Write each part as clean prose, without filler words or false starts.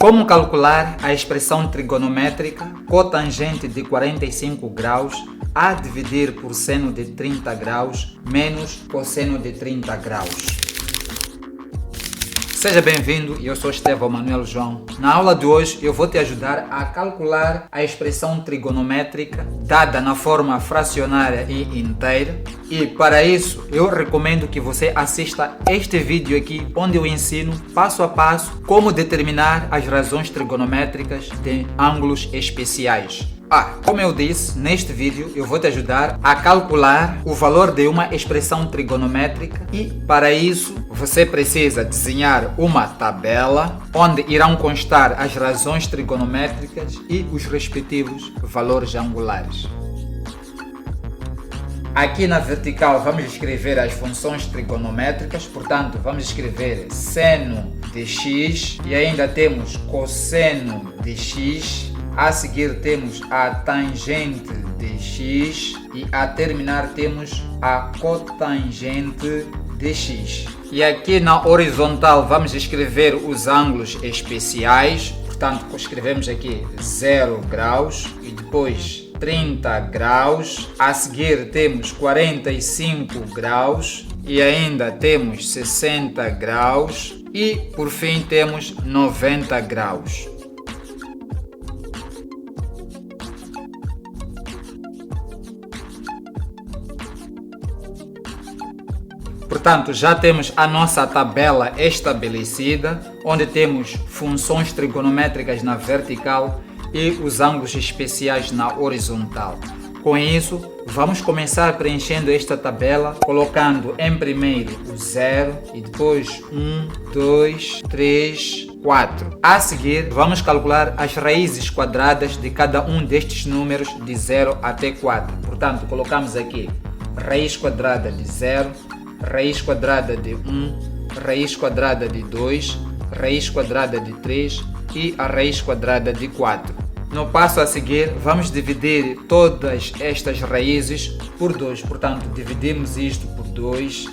Como calcular a expressão trigonométrica cotangente de 45 graus a dividir por seno de 30 graus menos cosseno de 30 graus? Seja bem-vindo, eu sou Estevão Manuel João. Na aula de hoje eu vou te ajudar a calcular a expressão trigonométrica dada na forma fracionária e inteira. E para isso eu recomendo que você assista este vídeo aqui, onde eu ensino passo a passo como determinar as razões trigonométricas de ângulos especiais. Como eu disse, neste vídeo eu vou te ajudar a calcular o valor de uma expressão trigonométrica e para isso você precisa desenhar uma tabela onde irão constar as razões trigonométricas e os respectivos valores angulares. Aqui na vertical vamos escrever as funções trigonométricas, portanto vamos escrever seno de x e ainda temos cosseno de x. A seguir temos a tangente de x e a terminar temos a cotangente de x. E aqui na horizontal vamos escrever os ângulos especiais, portanto escrevemos aqui 0 graus e depois 30 graus, a seguir temos 45 graus e ainda temos 60 graus e por fim temos 90 graus. Portanto, já temos a nossa tabela estabelecida, onde temos funções trigonométricas na vertical e os ângulos especiais na horizontal. Com isso, vamos começar preenchendo esta tabela, colocando em primeiro o 0 e depois 1, 2, 3, 4. A seguir, vamos calcular as raízes quadradas de cada um destes números de 0 até 4. Portanto, colocamos aqui raiz quadrada de 0, raiz quadrada de 1, raiz quadrada de 2, raiz quadrada de 3 e a raiz quadrada de 4. No passo a seguir, vamos dividir todas estas raízes por 2. Portanto, dividimos isto por 2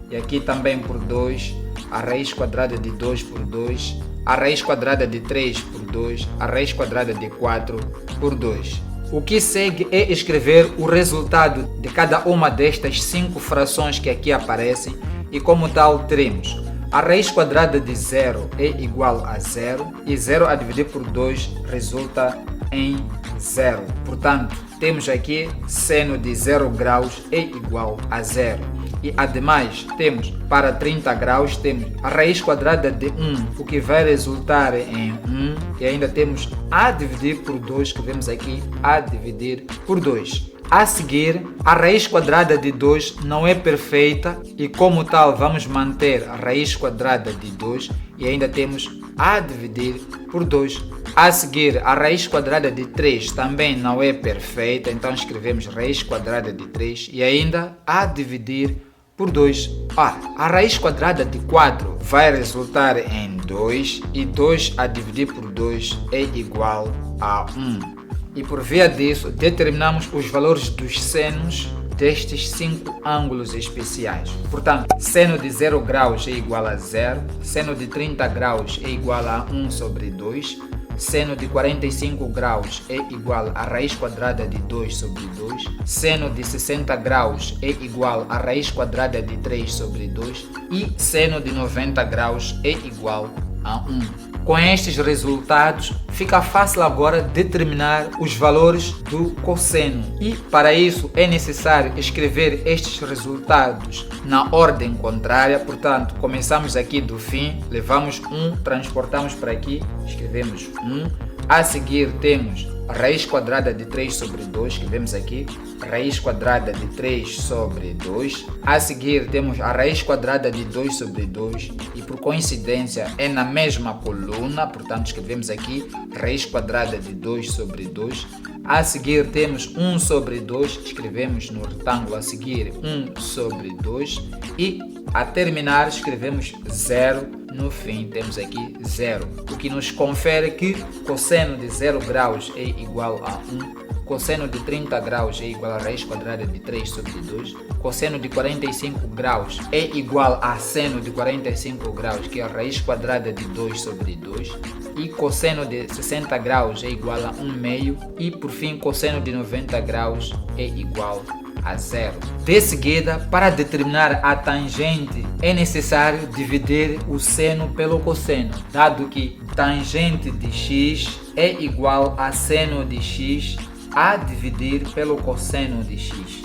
e aqui também por 2, a raiz quadrada de 2 por 2, a raiz quadrada de 3 por 2, a raiz quadrada de 4 por 2. O que segue é escrever o resultado de cada uma destas 5 frações que aqui aparecem e como tal teremos a raiz quadrada de 0 é igual a 0 e 0 a dividir por 2 resulta em 0. Portanto, temos aqui seno de 0 graus é igual a 0. E ademais temos para 30 graus temos a raiz quadrada de 1, o que vai resultar em 1 e ainda temos a dividir por 2, que vemos aqui a dividir por 2. A seguir, a raiz quadrada de 2 não é perfeita e como tal vamos manter a raiz quadrada de 2 e ainda temos a dividir por 2. A seguir, a raiz quadrada de 3 também não é perfeita, então escrevemos raiz quadrada de 3 e ainda a dividir por 2. A raiz quadrada de 4 vai resultar em 2 e 2 a dividir por 2 é igual a 1. E por via disso, determinamos os valores dos senos destes 5 ângulos especiais. Portanto, seno de 0 graus é igual a 0, seno de 30 graus é igual a 1 sobre 2, seno de 45 graus é igual a raiz quadrada de 2 sobre 2, seno de 60 graus é igual a raiz quadrada de 3 sobre 2 e seno de 90 graus é igual a 1. Com estes resultados, fica fácil agora determinar os valores do cosseno. E para isso é necessário escrever estes resultados na ordem contrária. Portanto, começamos aqui do fim, levamos 1, transportamos para aqui, escrevemos 1. A seguir temos a raiz quadrada de 3 sobre 2, que vemos aqui, raiz quadrada de 3 sobre 2. A seguir temos a raiz quadrada de 2 sobre 2 e por coincidência é na mesma coluna, portanto escrevemos aqui raiz quadrada de 2 sobre 2. A seguir temos 1 sobre 2, escrevemos no retângulo a seguir 1 sobre 2 e a terminar escrevemos 0, no fim temos aqui 0, o que nos confere que cosseno de 0 graus é igual a 1, cosseno de 30 graus é igual a raiz quadrada de 3 sobre 2. Cosseno de 45 graus é igual a seno de 45 graus, que é a raiz quadrada de 2 sobre 2. E cosseno de 60 graus é igual a 1 meio. E por fim, cosseno de 90 graus é igual a zero. De seguida, para determinar a tangente, é necessário dividir o seno pelo cosseno, dado que tangente de x é igual a seno de x a dividir pelo cosseno de x.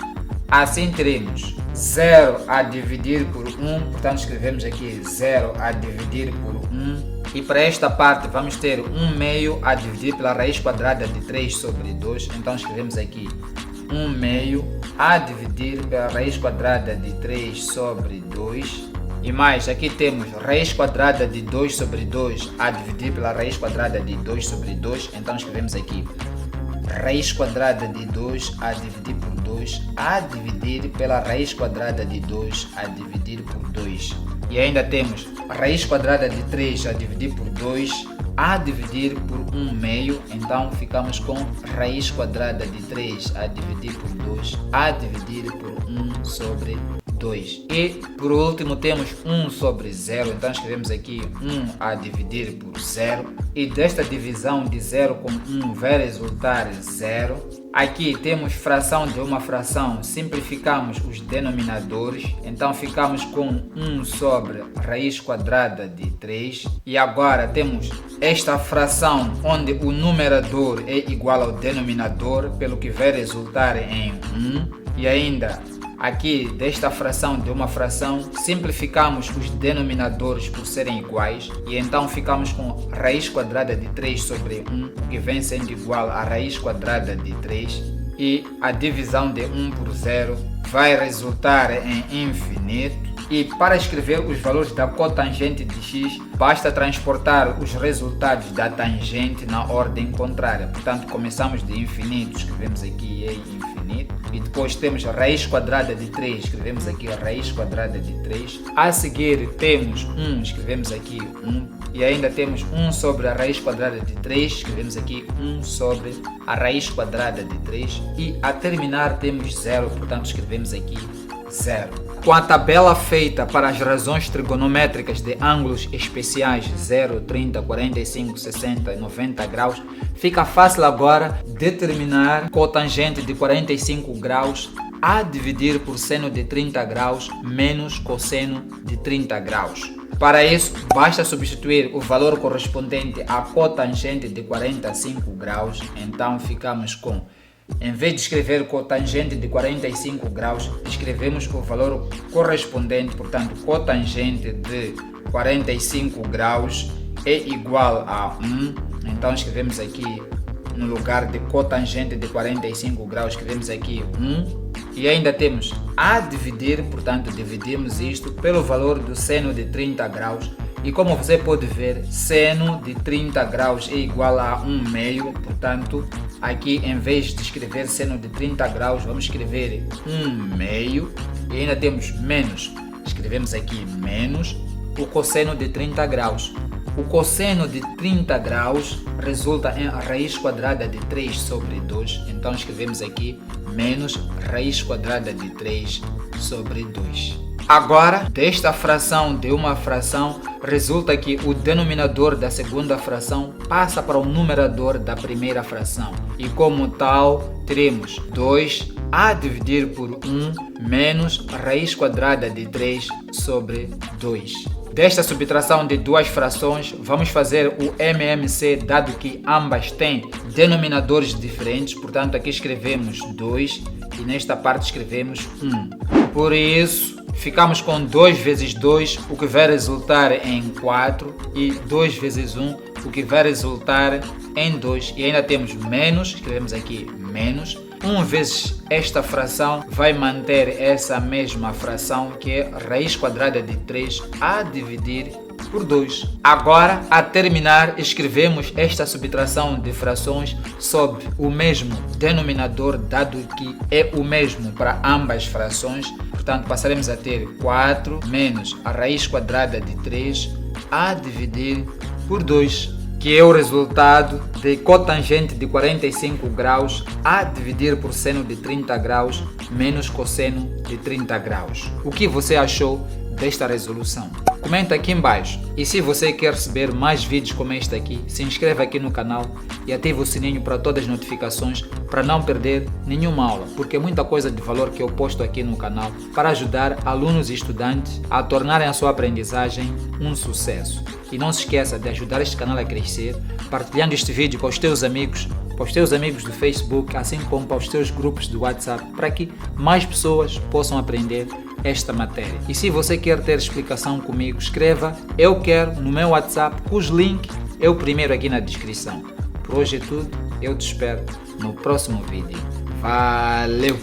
Assim teremos 0 a dividir por 1, portanto escrevemos aqui 0 a dividir por 1. E para esta parte vamos ter 1 meio a dividir pela raiz quadrada de 3 sobre 2, então escrevemos aqui 1 meio a dividir pela raiz quadrada de 3 sobre 2. E mais, aqui temos raiz quadrada de 2 sobre 2 a dividir pela raiz quadrada de 2 sobre 2. Então escrevemos aqui raiz quadrada de 2 a dividir por 2 a dividir pela raiz quadrada de 2 a dividir por 2. E ainda temos raiz quadrada de 3 a dividir por 2 a dividir por 1 meio, então ficamos com raiz quadrada de 3 a dividir por 2 a dividir por 1 sobre 2. E por último temos 1 sobre 0, então escrevemos aqui 1 a dividir por 0. E desta divisão de 0 com 1 vai resultar 0. Aqui temos fração de uma fração, simplificamos os denominadores, então ficamos com 1 sobre raiz quadrada de 3. E agora temos esta fração onde o numerador é igual ao denominador, pelo que vai resultar em 1. E ainda aqui desta fração de uma fração, simplificamos os denominadores por serem iguais e então ficamos com raiz quadrada de 3 sobre 1, que vem sendo igual a raiz quadrada de 3, e a divisão de 1 por 0 vai resultar em infinito. E para escrever os valores da cotangente de x, basta transportar os resultados da tangente na ordem contrária. Portanto, começamos de infinito, escrevemos aqui é infinito. E depois temos a raiz quadrada de 3, escrevemos aqui a raiz quadrada de 3. A seguir temos 1, escrevemos aqui 1. E ainda temos 1 sobre a raiz quadrada de 3, escrevemos aqui 1 sobre a raiz quadrada de 3. E a terminar temos 0, portanto escrevemos aqui 0. Com a tabela feita para as razões trigonométricas de ângulos especiais 0, 30, 45, 60 e 90 graus, fica fácil agora determinar cotangente de 45 graus a dividir por seno de 30 graus menos cosseno de 30 graus. Para isso, basta substituir o valor correspondente à cotangente de 45 graus, então ficamos com, em vez de escrever cotangente de 45 graus, escrevemos o valor correspondente, portanto, cotangente de 45 graus é igual a 1. Então escrevemos aqui, no lugar de cotangente de 45 graus, escrevemos aqui 1. E ainda temos a dividir, portanto, dividimos isto pelo valor do seno de 30 graus. E como você pode ver, seno de 30 graus é igual a 1 meio, portanto, aqui em vez de escrever seno de 30 graus, vamos escrever 1 meio. E ainda temos menos, escrevemos aqui menos o cosseno de 30 graus. O cosseno de 30 graus resulta em raiz quadrada de 3 sobre 2, então escrevemos aqui menos raiz quadrada de 3 sobre 2. Agora, desta fração de uma fração, resulta que o denominador da segunda fração passa para o numerador da primeira fração. E como tal, teremos 2 a dividir por 1 menos raiz quadrada de 3 sobre 2. Desta subtração de duas frações, vamos fazer o MMC, dado que ambas têm denominadores diferentes. Portanto, aqui escrevemos 2 e nesta parte escrevemos 1. Por isso, ficamos com 2 vezes 2, o que vai resultar em 4, e 2 vezes 1, o que vai resultar em 2. E ainda temos menos, escrevemos aqui menos. 1 vezes esta fração vai manter essa mesma fração, que é raiz quadrada de 3 a dividir por 2. Agora, a terminar, escrevemos esta subtração de frações sob o mesmo denominador, dado que é o mesmo para ambas frações. Portanto, passaremos a ter 4 menos a raiz quadrada de 3 a dividir por 2, que é o resultado de cotangente de 45 graus a dividir por seno de 30 graus menos cosseno de 30 graus. O que você achou desta resolução? Comenta aqui embaixo. E se você quer receber mais vídeos como este aqui, se inscreva aqui no canal e ative o sininho para todas as notificações para não perder nenhuma aula, porque é muita coisa de valor que eu posto aqui no canal para ajudar alunos e estudantes a tornarem a sua aprendizagem um sucesso. E não se esqueça de ajudar este canal a crescer, partilhando este vídeo para os teus amigos do Facebook, assim como para os teus grupos do WhatsApp, para que mais pessoas possam aprender esta matéria. E se você quer ter explicação comigo, escreva "eu quero" no meu WhatsApp, cujo link é o primeiro aqui na descrição. Por hoje é tudo, eu te espero no próximo vídeo. Valeu!